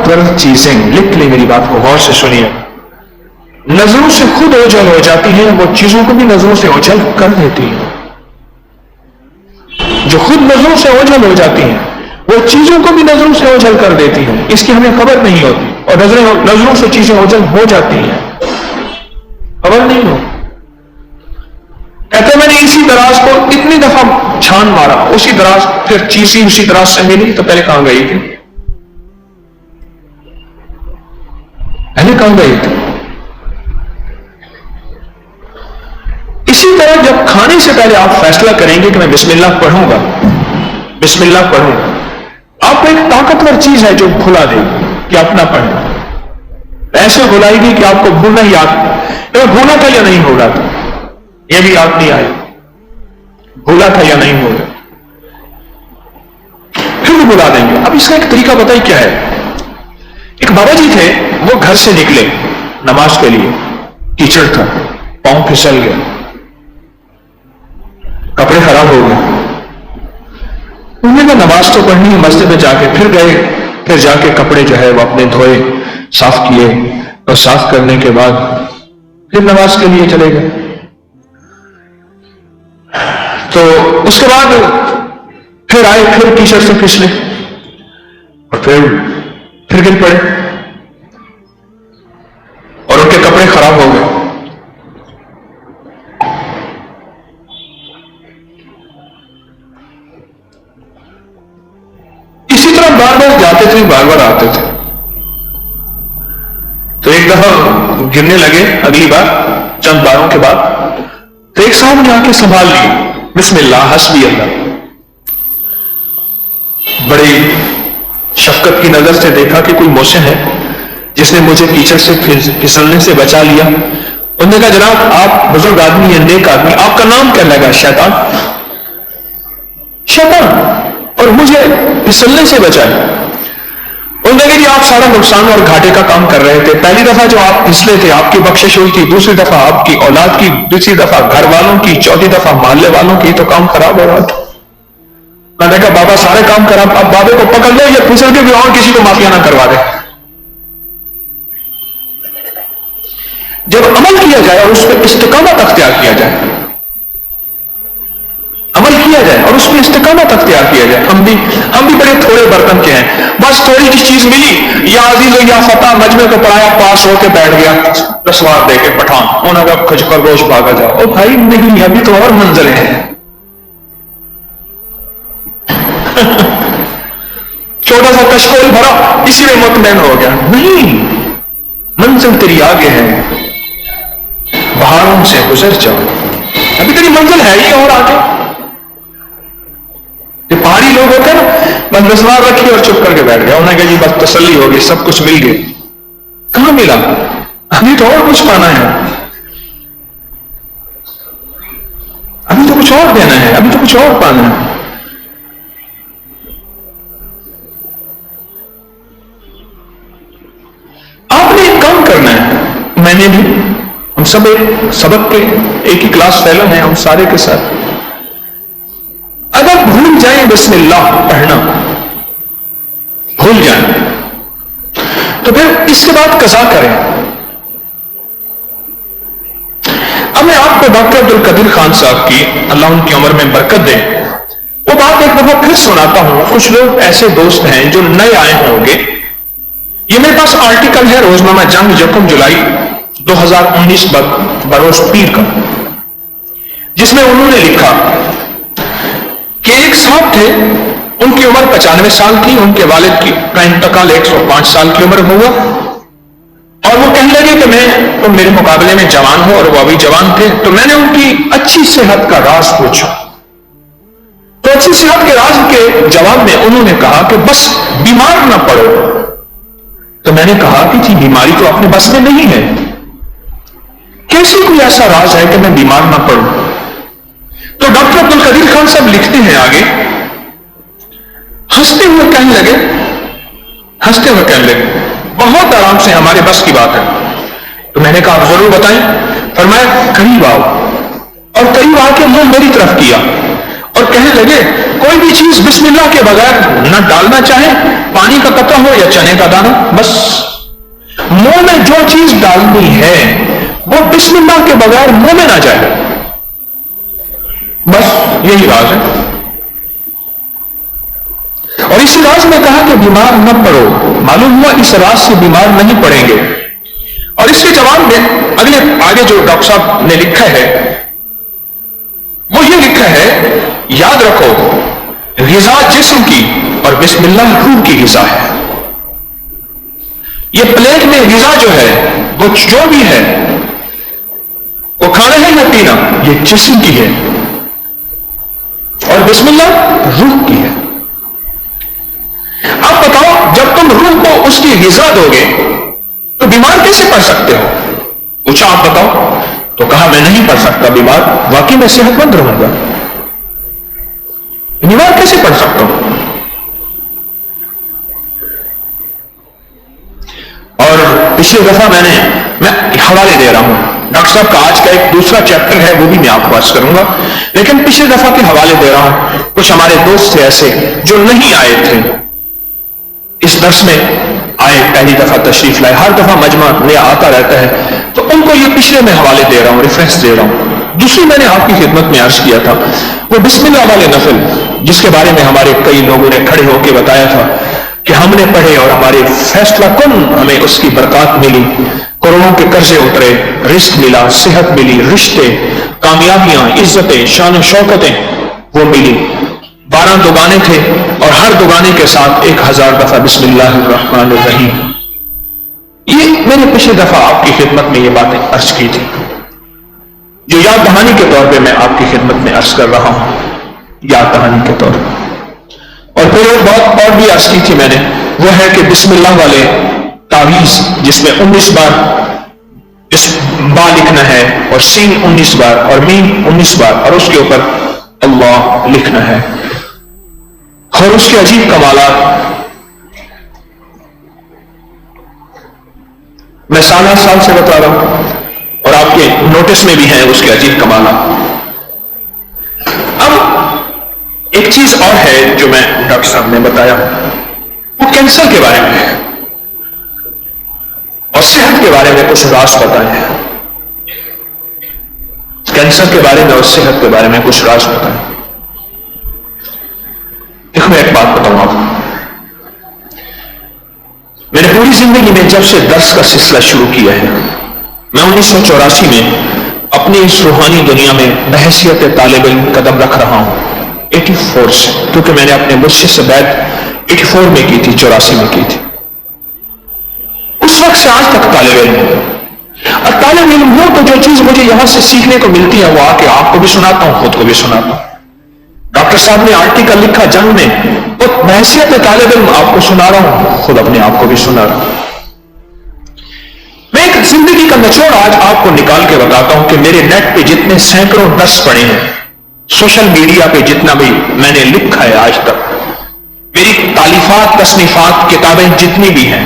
طاقتور چیزیں، لکھ لیں میری بات کو غور سے سنیے، نظروں سے خود اوجھل ہو جاتی ہیں، وہ چیزوں کو بھی نظروں سے اوجھل کر دیتی ہیں۔ جو خود نظروں سے اوجھل ہو جاتی ہیں وہ چیزوں کو بھی نظروں سے اوجھل کر دیتی ہیں، اس کی ہمیں خبر نہیں ہوتی، اور نظروں سے چیزیں اوجھل ہو جاتی ہیں، خبر نہیں ہو۔ کہتے میں نے اسی دراز کو اتنی دفعہ چھان مارا، اسی دراز پھر چیزیں اسی دراز سے ملی تو پہلے کہاں گئی تھی؟ پہلے کہاں گئی تھی؟ اسی طرح جب کھانے سے پہلے آپ فیصلہ کریں گے کہ میں بسم اللہ پڑھوں گا، بسم اللہ پڑھوں گا، آپ کو ایک طاقتور چیز ہے جو بھلا دے گی کہ آپ نہ پڑھیں، ایسے بھلائے گی کہ آپ کو بھولنا ہی یاد، بھولا تھا یا نہیں بھولا تھا یہ بھی یاد نہیں آئے، بھولا تھا یا نہیں بھولا، پھر بھی بھلا دیں گے۔ اب اس کا ایک طریقہ بتائیے کیا ہے؟ ایک بابا جی تھے، وہ گھر سے نکلے نماز کے لیے، کیچڑ تھا، پاؤں پھسل گیا، کپڑے خراب ہو گئے، انہوں نے نماز تو پڑھنی ہے، مسجد میں جا کے پھر گئے، پھر جا کے کپڑے جو ہے وہ اپنے دھوئے، صاف کیے، اور صاف کرنے کے بعد پھر نماز کے لیے چلے گئے۔ تو اس کے بعد پھر آئے، پھر کیچڑ سے پھسلے اور پھر گر پڑے اور ان کے کپڑے خراب ہو گئے۔ اسی طرح بار بار جاتے تھے، بار بار آتے تھے، تو ایک دفعہ گرنے لگے، اگلی بار چند باروں کے بعد تو ایک صاحب نے آ کے سنبھال لی، بسم اللہ حسبی اللہ، بڑی شفقت کی نظر سے دیکھا کہ کوئی محسن ہے جس نے مجھے کیچڑ سے پھسلنے سے بچا لیا۔ انہوں نے کہا جناب آپ بزرگ آدمی ہیں، نیک آدمی، آپ کا نام کیا لگا؟ شیطان، شیطان، اور مجھے پھسلنے سے بچائے۔ انہوں نے کہا کہ آپ سارا نقصان اور گھاٹے کا کام کر رہے تھے، پہلی دفعہ جو آپ پھسلے تھے آپ کی بخشش ہوئی تھی، دوسری دفعہ آپ کی اولاد کی، تیسری دفعہ گھر والوں کی، چوتھی دفعہ محلے والوں کی، تو کام خراب ہو رہا تھا۔ میں نے کہا بابا سارے کام خراب، اب بابے کو پکڑ لے یا پھسل کے بھی اور کسی کو معافیا نہ کروا دے۔ جب عمل کیا جائے اور اس پہ استقامت اختیار کیا جائے، عمل کیا جائے اور اس پہ استقامت اختیار کیا جائے، ہم بھی بڑے تھوڑے برتن کے ہیں، بس تھوڑی سی چیز ملی، یا عزیز و یا فتح، مجمع کو پڑھایا، پاس ہو کے بیٹھ گیا، رسوار دے کے پٹھان، انہوں نے کہا خرگوش بھاگا جاؤ، او بھائی نہیں، ابھی تو اور منزلیں ہیں، چھوٹا سا کشکول بھرا، اسی میں مطمئن ہو گیا، نہیں، منزل تیری آگے ہے، بہاروں سے گزر جاؤ، ابھی تیری منزل ہے ہی اور آگے۔ یہ پہاڑی لوگ ہوتے ہیں نا، بس رسوار رکھی اور چپ کر کے بیٹھ گیا، انہوں نے کہا جی بس تسلی ہوگی، سب کچھ مل گیا، کہاں ملا؟ ابھی تو اور کچھ پانا ہے، ابھی تو کچھ اور دینا ہے، ابھی تو کچھ اور پانا ہے۔ آپ نے ایک کام کرنا ہے، میں نے بھی، ہم سب ایک سبق کے ایک ہی کلاس فیلو ہیں، ہم سارے کے ساتھ، اگر بھول جائیں بسم اللہ پڑھنا، بھول جائیں تو پھر اس کے بعد قضا کریں۔ اب میں آپ کو ڈاکٹر عبدالقدیر خان صاحب کی، اللہ ان کی عمر میں برکت دے، وہ بات ایک دفعہ پھر سناتا ہوں۔ کچھ لوگ ایسے دوست ہیں جو نئے آئے ہوں گے، یہ میرے پاس آرٹیکل ہے روزنامہ جنگ 1 جولائی 2019 بروز پیر کا، جس میں انہوں نے لکھا کہ ایک صاحب تھے، ان کی عمر 95 سال تھی، ان کے والد کا انتقال 105 سال کی عمر ہوا، اور وہ کہنے لگے کہ میں تو میرے مقابلے میں جوان ہوں، اور وہ ابھی جوان تھے، تو میں نے ان کی اچھی صحت کا راز پوچھا، تو اچھی صحت کے راز کے جواب میں انہوں نے کہا کہ بس بیمار نہ پڑو۔ تو میں نے کہا کہ جی بیماری تو اپنے بس میں نہیں ہے، کیسے کوئی ایسا راز ہے کہ میں بیمار نہ پڑوں؟ تو ڈاکٹر عبدالقدیر خان صاحب لکھتے ہیں آگے، ہنستے ہوئے کہنے لگے بہت آرام سے، ہمارے بس کی بات ہے۔ تو میں نے کہا آپ ضرور بتائیں۔ فرمایا قریب آؤ، اور قریب آ کے منہ میری طرف کیا اور کہنے لگے کوئی بھی چیز بسم اللہ کے بغیر نہ ڈالنا چاہے، پانی کا قطرہ ہو یا چنے کا دانہ، بس منہ میں جو چیز ڈالنی ہے وہ بسم اللہ کے بغیر منہ میں نہ جائے، بس یہی راز ہے۔ اور اسی راز میں کہا کہ بیمار نہ پڑو، معلوم ہوا اس راز سے بیمار نہیں پڑیں گے۔ اور اس کے جواب میں آگے جو ڈاکٹر صاحب نے لکھا ہے وہ یہ لکھا ہے، یاد رکھو غذا جسم کی اور بسم اللہ روح کی غذا ہے۔ یہ پلیٹ میں غذا جو ہے وہ جو بھی ہے وہ کھانا ہے یا پینا، یہ جسم کی ہے، اور بسم اللہ روح کی ہے۔ اب بتاؤ جب تم روح کو اس کی غذا دو گے تو بیمار کیسے پڑ سکتے ہو؟ پوچھا آپ بتاؤ، تو کہا میں نہیں پڑ سکتا بیمار، واقعی میں صحت مند رہوں گا، بیمار کیسے پڑ سکتا ہوں؟ اور پچھلی دفعہ میں حوالے دے رہا ہوں، ڈاکٹر صاحب کا آج کا ایک دوسرا چیپٹر ہے وہ بھی میں آپ کو عرض کروں گا، لیکن پچھلی دفعہ کے حوالے دے رہا ہوں۔ کچھ ہمارے دوست تھے ایسے جو نہیں آئے تھے اس درس میں، آئے پہلی دفعہ تشریف لائے، ہر دفعہ مجمع نیا آتا رہتا ہے، تو ان کو یہ پچھلے میں حوالے دے رہا ہوں، ریفرنس دے رہا ہوں۔ دوسری میں نے آپ کی خدمت میں عرض کیا تھا وہ بسم اللہ والے نفل، جس کے بارے میں ہمارے کئی لوگوں نے کھڑے ہو کے بتایا تھا کہ ہم نے پڑھے اور ہمارے فیصلہ کن ہمیں اس کی برکات ملی، کروڑوں کے قرضے اترے، رزق ملا، صحت ملی، رشتے، کامیابیاں، عزتیں، شان و شوکتیں وہ ملی۔ 12 دگانے تھے اور ہر دگانے کے ساتھ 1000 دفعہ بسم اللہ الرحمن الرحیم۔ یہ میں نے پچھلی دفعہ آپ کی خدمت میں یہ باتیں عرض کی تھی، جو یاد دہانی کے طور پہ میں آپ کی خدمت میں عرض کر رہا ہوں، یاد دہانی کے طور پہ۔ اور پھر ایک بات اور بھی عرض کی تھی میں نے، وہ ہے کہ بسم اللہ والے تعویذ جس میں 19 بار با لکھنا ہے اور سین 19 بار اور میم 19 بار اور اس کے اوپر اللہ لکھنا ہے، اور اس کے عجیب کمالات میں سال سے بتا رہا ہوں اور آپ کے نوٹس میں بھی ہیں اس کے عجیب کمالات۔ اب ایک چیز اور ہے جو میں ڈاکٹر صاحب نے بتایا، وہ کینسر کے بارے میں ہے اور صحت کے بارے میں کچھ راز بتائیں، کینسر کے بارے میں اور صحت کے بارے میں کچھ راز بتائیں۔ دیکھو میں ایک بات بتاؤں آپ کو، میں نے پوری زندگی میں جب سے درس کا سلسلہ شروع کیا ہے، میں 1984 میں اپنی اس روحانی دنیا میں بحیثیت طالب علم قدم رکھ رہا ہوں 84 سے، کیونکہ میں نے اپنے مرشد سے بیعت 84 میں کی تھی، 84 میں کی تھی۔ اس وقت سے آج تک طالب علم ہوں، اور طالب علم ہوں تو جو چیز مجھے یہاں سے سیکھنے کو ملتی ہے وہ آ کے آپ کو بھی سناتا ہوں، خود کو بھی سناتا ہوں۔ ڈاکٹر صاحب نے آرٹیکل لکھا جنگ میں، وہ بحیثیت طالب علم آپ کو سنا رہا ہوں، خود اپنے آپ کو بھی سنا رہا ہوں۔ میں ایک زندگی کا نچوڑ آج آپ کو نکال کے بتاتا ہوں کہ میرے نیٹ پہ جتنے سینکڑوں درس پڑے ہیں، سوشل میڈیا پہ جتنا بھی میں نے لکھا ہے آج تک، میری تالیفات، تصنیفات، کتابیں جتنی بھی ہیں،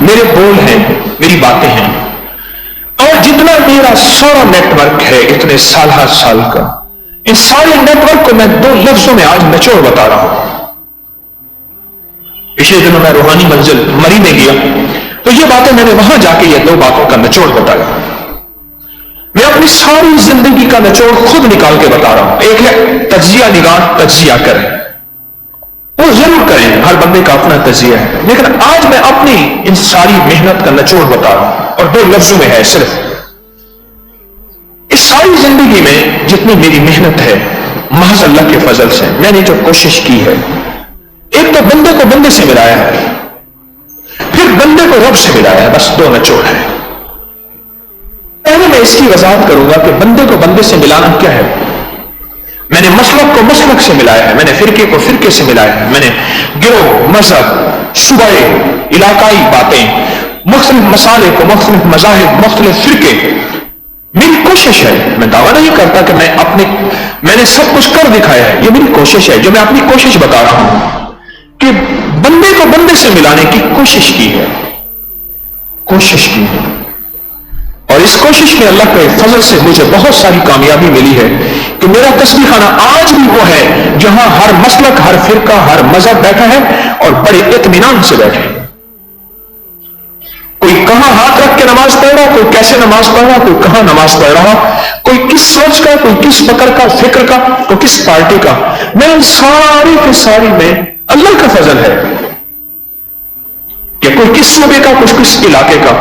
میرے بول ہیں، میری باتیں ہیں، اور جتنا میرا سارا نیٹ ورک ہے اتنے سال کا، ان سارے نیٹ ورک کو میں 2 لفظوں میں آج نچوڑ بتا رہا ہوں۔ پچھلے دنوں میں روحانی منزل مری میں گیا تو یہ باتیں میں نے وہاں جا کے یہ 2 باتوں کا نچوڑ بتایا۔ میں اپنی ساری زندگی کا نچوڑ خود نکال کے بتا رہا ہوں۔ ایک ہے تجزیہ نگار، تجزیہ کریں، وہ ضرور کریں، ہر بندے کا اپنا تجزیہ ہے، لیکن آج میں اپنی ان ساری محنت کا نچوڑ بتا رہا ہوں اور 2 لفظوں میں ہے صرف۔ اس ساری زندگی میں جتنی میری محنت ہے محض اللہ کے فضل سے میں نے جو کوشش کی ہے، ایک تو بندے کو بندے سے ملایا ہے، پھر بندے کو رب سے ملایا ہے، بس 2 نچوڑ ہے۔ پہلے میں اس کی وضاحت کروں گا کہ بندے کو بندے سے ملانا کیا ہے۔ میں نے مسلک کو مسلک سے ملایا ہے، میں نے فرقے کو فرقے سے ملایا ہے، میں نے گروہ، مذہب، شعبے، علاقائی باتیں، مختلف مسالے کو، مختلف مذاہب، مختلف فرقے، میری کوشش ہے، میں دعویٰ نہیں کرتا کہ میں نے سب کچھ کر دکھایا ہے، یہ میری کوشش ہے، جو میں اپنی کوشش بتا رہا ہوں کہ بندے کو بندے سے ملانے کی کوشش کی ہے، اور اس کوشش میں اللہ کے فضل سے مجھے بہت ساری کامیابی ملی ہے۔ کہ میرا تسبیح خانہ آج بھی وہ ہے جہاں ہر مسلک، ہر فرقہ، ہر مذہب بیٹھا ہے اور بڑے اطمینان سے بیٹھے. کوئی کہاں ہاتھ رکھ کے نماز پڑھ رہا، کوئی کیسے نماز پڑھ رہا، کوئی کہاں نماز پڑھ رہا، کوئی کس سوچ کا، کوئی کس فکر کا، کوئی کس پارٹی کا. میں ساری کی ساری میں اللہ کا فضل ہے کہ کوئی کس صوبے کا، کچھ کس علاقے کا.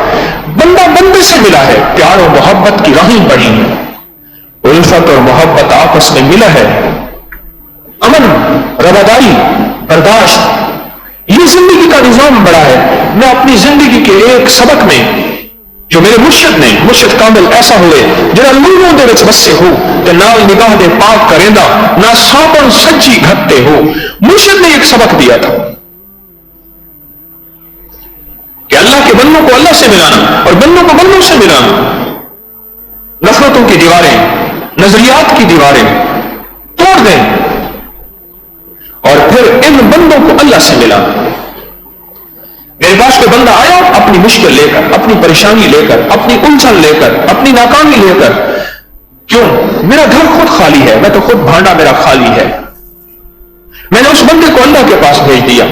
بندہ بندے سے ملا ہے، پیار اور محبت کی راہیں بڑھی ہیں، الفت اور محبت آپس میں ملا ہے، امن، رواداری، برداشت، یہ زندگی کا نظام بڑا ہے. میں اپنی زندگی کے ایک سبق میں جو میرے مرشد کامل ایسا ہوئے جنہاں لوگوں دے وچ بسے ہو تے نال نگاہ دے پاک کریندا نہ ساپن سچی گھتے ہو. مرشد نے ایک سبق دیا تھا کہ اللہ کے بندوں کو اللہ سے ملانا اور بندوں کو بندوں سے ملانا، نفرتوں کی دیواریں، نظریات کی دیواریں توڑ دیں اور پھر ان بندوں کو اللہ سے ملانا. میرے پاس کوئی بندہ آیا اپنی مشکل لے کر، اپنی پریشانی لے کر، اپنی الجھن لے کر، اپنی ناکامی لے کر، کیوں؟ میرا گھر خود خالی ہے، میں تو خود بھانڈا میرا خالی ہے. میں نے اس بندے کو اللہ کے پاس بھیج دیا،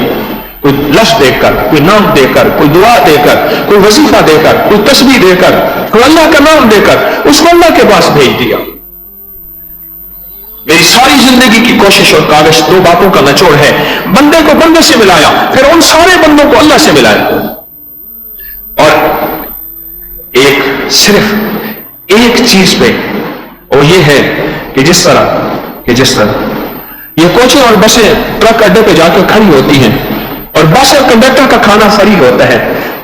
کوئی لفظ دے کر، کوئی نام دے کر، کوئی دعا دے کر، کوئی وظیفہ دے کر، کوئی تسبیح دے کر، کوئی اللہ کا نام دے کر اس کو اللہ کے پاس بھیج دیا. میری ساری زندگی کی کوشش اور کاوش دو باتوں کا نچوڑ ہے، بندے کو بندے سے ملایا، پھر ان سارے بندوں کو اللہ سے ملایا. اور صرف ایک چیز پہ، اور یہ ہے کہ جس طرح یہ کوچیں اور بسیں ٹرک اڈے پہ جا کے کھڑی ہوتی ہیں اور بس اور کنڈکٹر کا کھانا فری ہوتا ہے،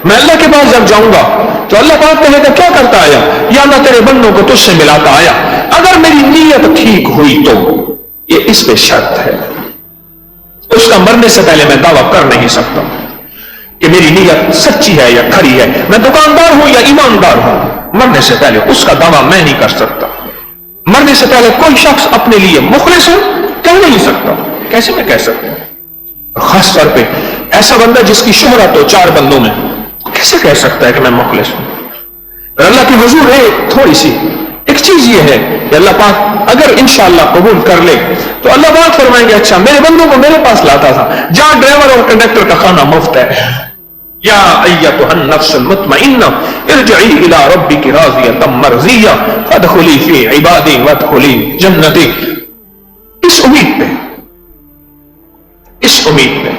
میں اللہ کے پاس جب جاؤں گا تو اللہ پاک کہے گا کیا کرتا آیا؟ یا اللہ تیرے بندوں کو تجھ سے ملاتا آیا. اگر میری نیت ٹھیک ہوئی تو یہ اس پہ شرط ہے، اس کا مرنے سے پہلے میں دعویٰ کر نہیں سکتا کہ میری نیت سچی ہے یا کھری ہے. میں دکاندار ہوں یا ایماندار ہوں، مرنے سے پہلے اس کا دعویٰ میں نہیں کر سکتا. مرنے سے پہلے کوئی شخص اپنے لیے مخلص ہے کہہ نہیں سکتا. کیسے میں کہہ سکتا ہوں؟ خاص طور پہ ایسا بندہ جس کی شہرت ہو 4 بندوں میں، کیسے کہہ سکتا ہے کہ میں مخلص ہوں؟ اللہ کی حضور ہے تھوڑی سی ایک چیز یہ ہے کہ اللہ پاک اگر انشاءاللہ قبول کر لے تو اللہ پاک فرمائیں گے اچھا میرے بندوں کو میرے پاس لاتا تھا، جہاں ڈرائیور اور کنڈکٹر کا کھانا مفت ہے. یا ایتھا النفس المطمئنہ ارجعی الی ربک راضیۃ مرضیہ فادخلی فی عبادی وادخلی جنتی. اس امید پہ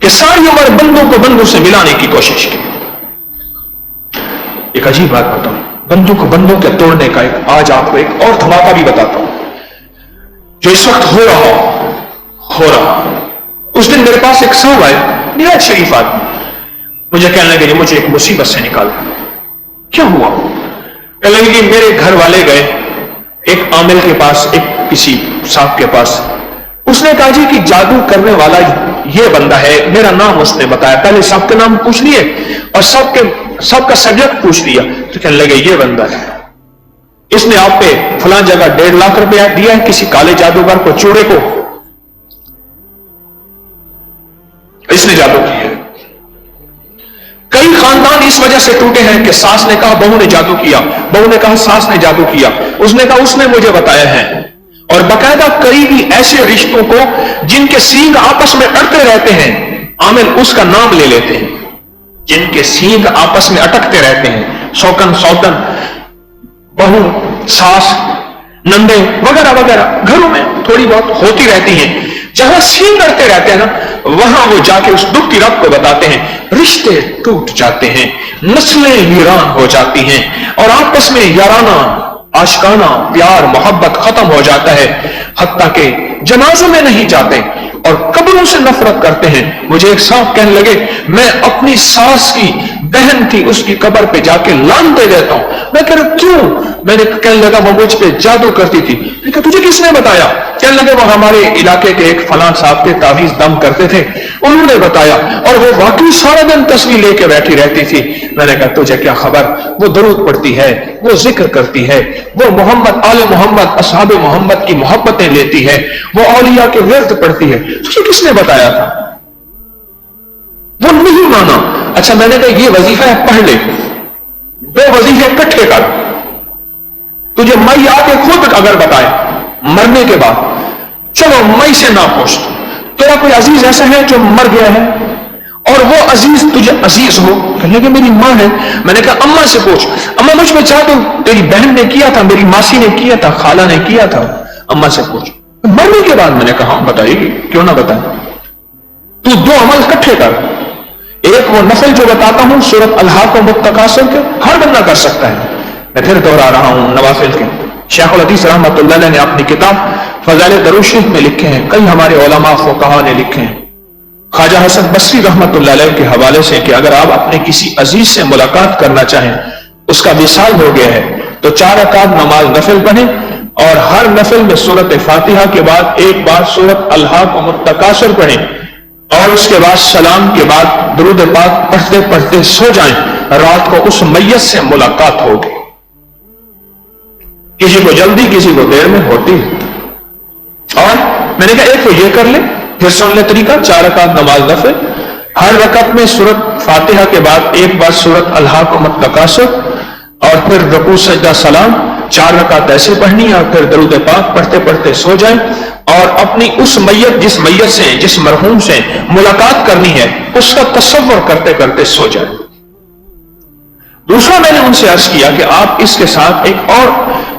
کہ ساری عمر بندوں کو بندوں سے ملانے کی کوشش کی. ایک عجیب بات بتاؤں، بندوں کو بندوں کے توڑنے کا آج آپ کو ایک اور دھماکہ بھی بتاتا ہوں جو اس وقت ہو رہا. اس دن میرے پاس ایک صاحب آئے، نہایت شریف آدمی، مجھے کہنے لگے مجھے ایک مصیبت سے نکالا. کیا ہوا؟ کہنے لگے کہ میرے گھر والے گئے ایک عامل کے پاس، ایک کسی صاحب کے پاس. اس نے کہا جی کہ جادو کرنے والا یہ بندہ ہے، میرا نام اس نے بتایا، پہلے سب کے نام پوچھ لیے اور سب کا سبجیکٹ پوچھ لیا تو کہنے لگے یہ بندہ ہے، اس نے آپ پہ فلاں جگہ 1.5 لاکھ روپیہ دیا ہے کسی کالے جادوگر کو، چوڑے کو، اس نے جادو کیا ہے. کئی خاندان اس وجہ سے ٹوٹے ہیں کہ ساس نے کہا بہو نے جادو کیا، بہو نے کہا ساس نے جادو کیا، اس نے کہا اس نے مجھے بتایا ہے. اور باقاعدہ قریبی ایسے رشتوں کو جن کے سینگ آپس میں اڑتے رہتے ہیں، عامل اس کا نام لے لیتے ہیں، جن کے سینگ آپس میں اٹکتے رہتے ہیں، سوکن سوتن، بہو، ساس، نندے وغیرہ وغیرہ گھروں میں تھوڑی بہت ہوتی رہتی ہیں. جہاں سینگ اڑتے رہتے ہیں نا، وہاں وہ جا کے اس دکھ کی رب کو بتاتے ہیں، رشتے ٹوٹ جاتے ہیں، نسلیں ویران ہو جاتی ہیں اور آپس میں یارانہ عاشقانہ پیار محبت ختم ہو جاتا ہے، حتیٰ کہ جنازوں میں نہیں جاتے اور قبروں سے نفرت کرتے ہیں. مجھے ایک صاحب کہنے لگے میں اپنی ساس کی بہن تھی اس کی قبر پہ جا کے لانتے دیتا ہوں. میں کہہ رہا کیوں؟ میں نے کہنے لگا وہ مجھ پہ جادو کرتی تھی. میں کہا تجھے کس نے بتایا؟ کہنے لگے وہ ہمارے علاقے کے ایک فلاں صاحب کے تعویذ دم کرتے تھے، انہوں نے بتایا اور وہ واقعی سارا دن تصویر لے کے بیٹھی رہتی تھی. میں نے کہا تجھے کیا خبر؟ وہ درود پڑھتی ہے، وہ ذکر کرتی ہے، وہ محمد آل محمد اصحاب محمد کی محبتیں لیتی ہے، وہ اولیاء کے ورد پڑھتی ہے. تجھے کس نے بتایا تھا؟ وہ نہیں مانا. اچھا میں نے کہا یہ وظیفہ ہے پڑھ لے، 2 وظیفے اکٹھے کر، تجھے میں آ کے خود اگر بتائے مرنے کے بعد چلو میں سے نہ پوچھ، تیرا کوئی عزیز ایسا ہے جو مر گیا ہے اور وہ عزیز تجھے عزیز ہو؟ کہنے کہ میری ماں ہے۔ میں نے کہا اماں سے پوچھ، اماں مجھ میں چاہ تو تیری بہن نے کیا تھا، میری ماسی نے کیا تھا، خالہ نے کیا تھا، اماں سے پوچھ۔ مرنے کے بعد میں نے کہا بتائے گی، کیوں نہ بتائیں، تو دو عمل اکٹھے کر، ایک وہ نفل جو بتاتا ہوں سورۃ الحاقم والتکاثر کے، ہر بندہ کر سکتا ہے، میں پھر دوہرا رہا ہوں نوافل کے۔ شیخ الحدیث رحمۃ اللہ علیہ نے اپنی کتاب فضائل درود شریف میں لکھے ہیں، کئی ہمارے علماء فقہا نے لکھے ہیں، خواجہ حسن بصری رحمۃ اللہ علیہ کے حوالے سے، کہ اگر آپ اپنے کسی عزیز سے ملاقات کرنا چاہیں، اس کا وصال ہو گیا ہے، تو 4 رکعت نماز نفل پڑھیں اور ہر نفل میں سورۃ فاتحہ کے بعد ایک بار سورۃ الحاقم والتکاثر پڑھیں اور اس کے بعد سلام کے بعد درود پاک پڑھتے پڑھتے سو جائیں، رات کو اس میت سے ملاقات ہوگی۔ کسی کو جلدی کسی کو دیر میں ہوتی ہے۔ اور میں نے کہا ایک تو یہ کر لیں، پھر سن لے طریقہ، 4 رکعت نماز نفل، ہر رکعت میں سورۃ فاتحہ کے بعد ایک بار سورۃ الحاقم والتکاثر اور پھر رکوع سجدہ سلام، 4 رکعت ایسے پڑھنی اور پھر درود پاک پڑھتے پڑھتے سو جائیں اور اپنی اس میت جس میت سے جس مرحوم سے ملاقات کرنی ہے اس کا تصور کرتے کرتے سو جائیں۔ دوسرا میں نے ان سے عرض کیا کہ آپ اس کے ساتھ ایک اور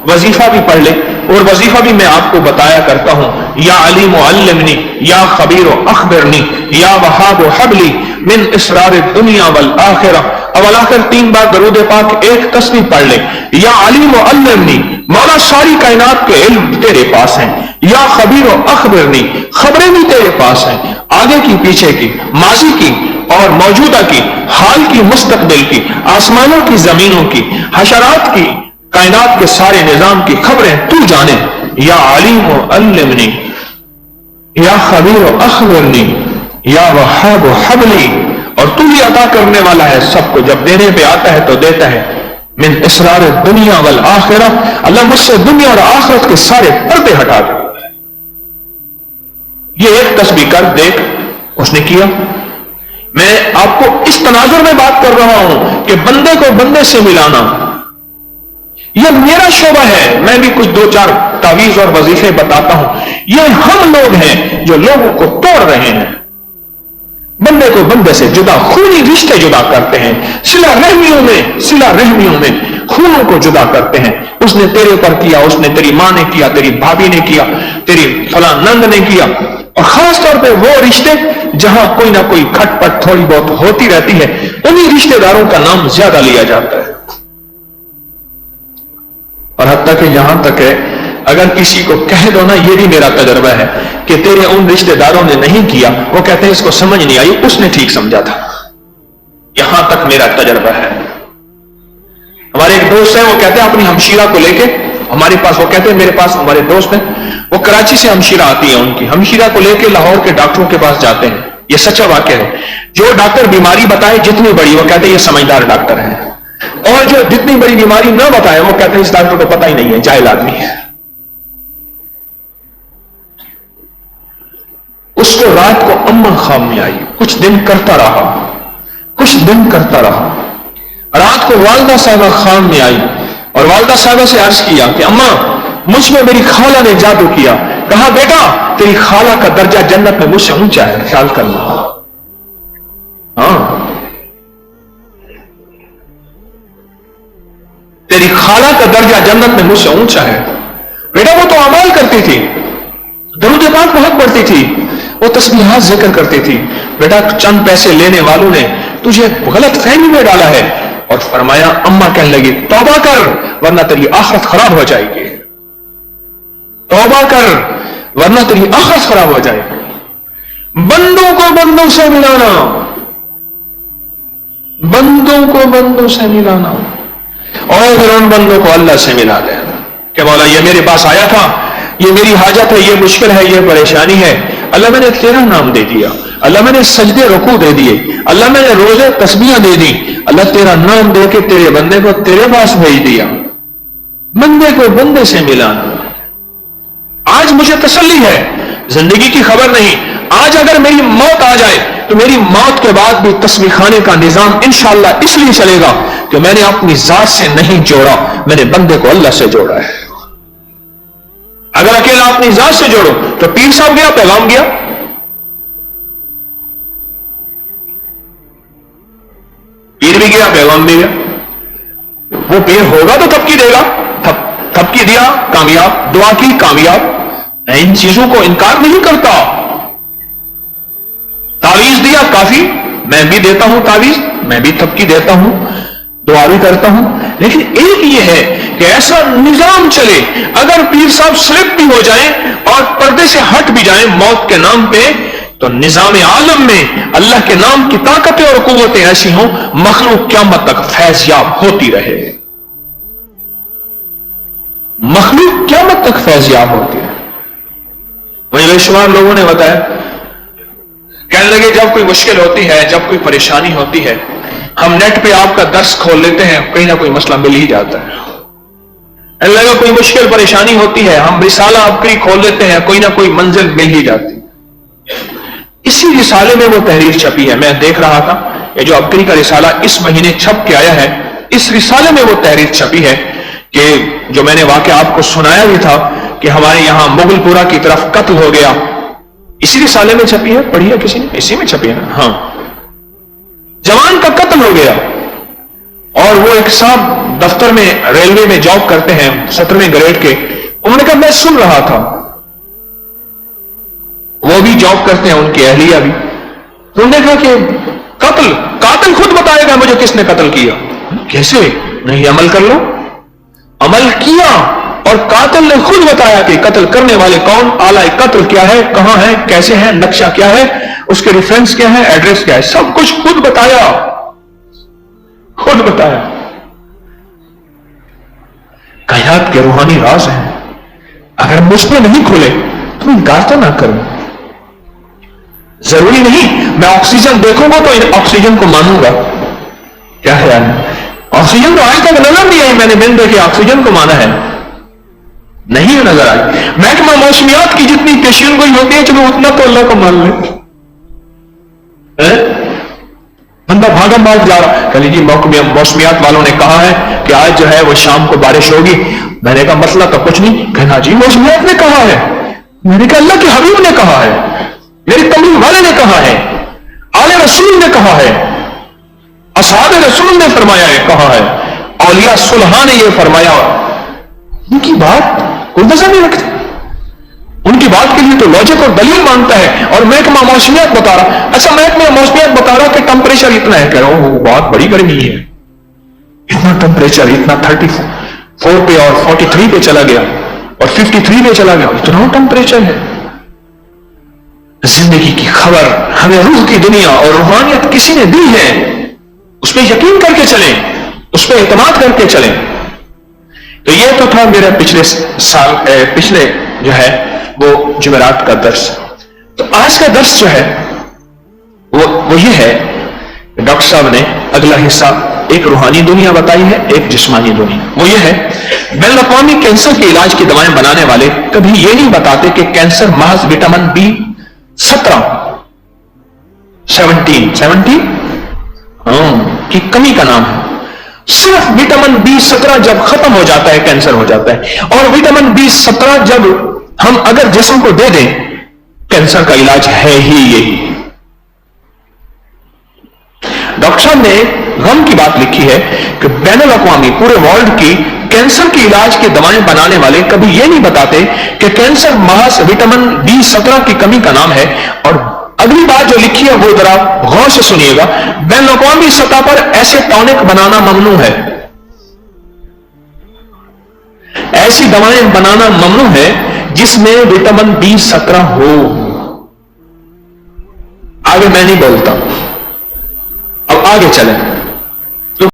وظیفہ بھی پڑھ لیں، اور وظیفہ بھی میں آپ کو بتایا کرتا ہوں، یا علیم علمنی، یا خبیر اخبرنی، یا وہاب حبلی من اسرار الدنیا والآخرہ، اول آخر 3 بار درود پاک ایک تسبیح پڑھ لیں۔ یا علیم علمنی، مولا ساری کائنات کے علم تیرے پاس ہیں، یا خبیر اخبرنی، خبریں بھی تیرے پاس ہیں، آگے کی پیچھے کی، ماضی کی اور موجودہ کی، حال کی مستقبل کی، آسمانوں کی زمینوں کی، حشرات کی، کائنات کے سارے نظام کی خبریں تو جانے۔ یا علیم علمنی، یا خبیر اخبرنی، یا وہاب حبلی، اور تو ہی عطا کرنے والا ہے سب کو، جب دینے پہ آتا ہے تو دیتا ہے، من اسرار الدنیا والآخرہ، اللہ مجھ سے دنیا اور آخرت کے سارے پردے ہٹا دے۔ یہ ایک تسبیح کر دیکھ، اس نے کیا۔ میں آپ کو اس تناظر میں بات کر رہا ہوں کہ بندے کو بندے سے ملانا یہ میرا شعبہ ہے، میں بھی کچھ 2-4 تعویذ اور وظیفے بتاتا ہوں، یہ ہم لوگ ہیں جو لوگوں کو توڑ رہے ہیں، بندے کو بندے سے جدا، خونی رشتے جدا کرتے ہیں، صلہ رحمیوں میں خونوں کو جدا کرتے ہیں، اس نے تیرے پر کیا، اس نے تیری ماں نے کیا، تیری بھابھی نے کیا، تیری فلاں نند نے کیا، اور خاص طور پہ وہ رشتے جہاں کوئی نہ کوئی کھٹ پٹ تھوڑی بہت ہوتی رہتی ہے، انہی رشتے داروں کا نام زیادہ لیا جاتا ہے۔ اور حتیٰ کہ یہاں تک ہے اگر کسی کو کہہ دو نا، یہ بھی میرا تجربہ ہے کہ تیرے ان رشتے داروں نے نہیں کیا، وہ کہتے ہیں اس کو سمجھ نہیں آئی، اس نے ٹھیک سمجھا تھا، یہاں تک میرا تجربہ ہے۔ ہمارے ایک دوست ہیں، وہ کہتے ہیں اپنی ہمشیرہ کو لے کے ہمارے پاس، وہ کہتے ہیں میرے پاس ہمارے دوست ہیں، وہ کراچی سے ہمشیرہ آتی ہے، ان کی ہمشیرہ کو لے کے لاہور کے ڈاکٹروں کے پاس جاتے ہیں، یہ سچا واقعہ ہے، جو ڈاکٹر بیماری بتائے جتنی بڑی، وہ کہتے ہیں یہ سمجھدار ڈاکٹر ہے، اور جو جتنی بڑی بیماری نہ بتائے وہ کہتے ہیں اس ڈاکٹر کو پتہ ہی نہیں ہے، جاہل آدمی ہے۔ اس کو رات کو اماں خواب میں آئی، کچھ دن کرتا رہا، رات کو والدہ صاحبہ خواب میں آئی اور والدہ صاحبہ سے عرض کیا کہ اماں مجھ میں میری خالہ نے جادو کیا، کہا بیٹا تیری خالہ کا درجہ جنت میں مجھ سے اونچا ہے، خیال کرنا۔ ہاں، تیری خالہ کا درجہ جنت میں مجھ سے اونچا ہے بیٹا، وہ تو اعمال کرتی تھی، درود پاک بہت پڑھتی تھی، وہ تسبیحات ذکر کرتی تھی، بیٹا چند پیسے لینے والوں نے تجھے غلط فہمی میں ڈالا ہے۔ اور فرمایا، اماں کہنے لگی توبہ کر ورنہ تیری آخرت خراب ہو جائے گی، توبہ کر ورنہ تیری آخرت خراب ہو جائے گی۔ بندوں کو بندوں سے ملانا، بندوں کو بندوں سے ملانا، اور پھر ان بندوں کو اللہ سے ملا دینا کہ مولا یہ میرے پاس آیا تھا، یہ میری حاجت ہے، یہ مشکل ہے، یہ پریشانی ہے، اللہ میں نے تیرا نام دے دیا، اللہ میں نے سجدے رکوع دے دیے، اللہ میں نے روزے تسبیحیں دے دی، اللہ تیرا نام دے کے تیرے بندے کو تیرے پاس بھیج دیا۔ بندے کو بندے سے ملانا۔ آج مجھے تسلی ہے، زندگی کی خبر نہیں، آج اگر میری موت آ جائے تو میری موت کے بعد بھی تسبیح خانے کا نظام انشاءاللہ اس لیے چلے گا کہ میں نے اپنی ذات سے نہیں جوڑا، میں نے بندے کو اللہ سے جوڑا ہے۔ اگر اکیلا اپنی ذات سے جوڑو تو پیر صاحب گیا، پیغام گیا. پیر بھی گیا، پیغام بھی گیا. وہ پیر ہوگا تو تھپکی دے گا، تھپکی دیا کامیاب، دعا کی کامیاب. میں ان چیزوں کو انکار نہیں کرتا. تعویذ دیا کافی، میں بھی دیتا ہوں تعویذ، میں بھی تھپکی دیتا ہوں، دعا بھی کرتا ہوں. لیکن ایک یہ ہے کہ ایسا نظام چلے، اگر پیر صاحب سلپ بھی ہو جائیں اور پردے سے ہٹ بھی جائیں موت کے نام پہ، تو نظام عالم میں اللہ کے نام کی طاقتیں اور قوتیں ایسی ہوں، مخلوق قیامت تک فیض یاب ہوتی رہے. مخلوق قیامت تک فیض یاب ہوتی ہے. مجھے بے شمار لوگوں نے بتایا، کہنے لگے جب کوئی مشکل ہوتی ہے، جب کوئی پریشانی ہوتی ہے، ہم نیٹ پہ آپ کا درس کھول لیتے ہیں، کہیں نہ کوئی مسئلہ مل ہی جاتا ہے. کہنے لگا کوئی مشکل پریشانی ہوتی ہے، ہم رسالہ عبقری کھول لیتے ہیں، کوئی نہ کوئی منزل مل ہی جاتی. اسی رسالے میں وہ تحریر چھپی ہے. میں دیکھ رہا تھا یہ جو عبقری کا رسالہ اس مہینے چھپ کے آیا ہے، اس رسالے میں وہ تحریر چھپی ہے کہ جو میں نے واقعہ آپ کو سنایا بھی تھا کہ ہمارے یہاں مغل پورہ کی طرف قتل ہو گیا، اسی رسالے میں چھپی ہے. پڑھی ہے کسی نے؟ اسی میں چھپی ہے نا. ہاں، جوان کا قتل ہو گیا، اور وہ ایک صاحب دفتر میں ریلوے میں جاب کرتے ہیں 17ویں گریڈ کے. انہوں نے کہا میں سن رہا تھا، وہ بھی جاب کرتے ہیں، ان کی اہلیہ بھی. انہوں نے کہا کہ قاتل خود بتائے گا مجھے کس نے قتل کیا. کیسے؟ نہیں، عمل کر لو. عمل کیا اور قاتل نے خود بتایا کہ قتل کرنے والے کون، آلہ قتل کیا ہے، کہاں ہے، کیسے ہے، نقشہ کیا ہے، اس کے ریفرنس کیا ہے، ایڈریس کیا ہے، سب کچھ خود بتایا. خود بتایا. کائنات کے روحانی راز ہیں، اگر مجھ پہ نہیں کھلے تو انکار تو نہ کروں. ضروری نہیں میں آکسیجن دیکھوں گا تو آکسیجن کو مانوں گا. کیا خیال ہے؟ آکسیجن تو آج تک نظر نہیں آئی، میں نے بن دیکھے آکسیجن کو مانا ہے، نہیں نظر آئی. محکمہ موسمیات کی جتنی پیشین گوئی ہوتی ہے، چلو اتنا تو اللہ کو مان لیں. بندہ بھاگم بھاگ جا رہا، کہ جی موسمیات والوں نے کہا ہے کہ آج جو ہے وہ شام کو بارش ہوگی. میں نے کہا مسئلہ تو کچھ نہیں. کہنا جی موسمیات نے کہا ہے. میں نے کہا اللہ کے حبیب نے کہا ہے، میری تمرین والے نے کہا ہے، آل رسول نے کہا ہے، اصحاب رسول نے فرمایا ہے، کہا ہے، اولیاء صلحاء نے یہ فرمایا. ان کی بات کوئی وزن نہیں رکھتے. ان کی بات کے لیے تو لاجک اور دلیل مانگتا ہے. اور محکمہ موسمیات بتا رہا، اچھا محکمہ موسمیات بتا رہا کہ ٹمپریچر اتنا ہے، کہہ رہا ہوں بہت بڑی گرمی ہے، اتنا ٹمپریچر، اتنا 34 پہ اور 43 پہ چلا گیا اور 53 پہ چلا گیا، اتنا ٹمپریچر ہے. زندگی کی خبر ہمیں روح کی دنیا اور روحانیت کسی نے دی ہے، اس پہ یقین کر کے چلیں، اس پہ اعتماد کر کے چلیں. تو یہ تو تھا میرا پچھلے جو ہے وہ جمعرات کا درس. تو آج کا درس جو ہے وہ یہ ہے، ڈاکٹر صاحب نے اگلا حصہ ایک روحانی دنیا بتائی ہے، ایک جسمانی دنیا. وہ یہ ہے بین الاقوامی کینسر کے علاج کی دوائیں بنانے والے کبھی یہ نہیں بتاتے کہ کینسر محض وٹامن B17 کی کمی کا نام ہے. صرف وٹامن B17 جب ختم ہو جاتا ہے کینسر ہو جاتا ہے. اور وٹامن B17 جب ہم اگر جسم کو دے دیں، کینسر کا علاج ہے ہی یہی. ڈاکٹر صاحب نے غم کی بات لکھی ہے کہ بین الاقوامی پورے ورلڈ کی کینسر کے علاج کی دوائیں بنانے والے کبھی یہ نہیں بتاتے کہ کینسر محض وٹامن B17 کی کمی کا نام ہے. اور اگلی بات جو لکھی ہے وہ ذرا غور سے سنیے گا، بین الاقوامی سطح پر ایسے ٹانک بنانا ممنوع ہے، ایسی دوائیں بنانا ممنوع ہے جس میں وٹامن B17 ہو. آگے میں نہیں بولتا، اب آگے چلیں.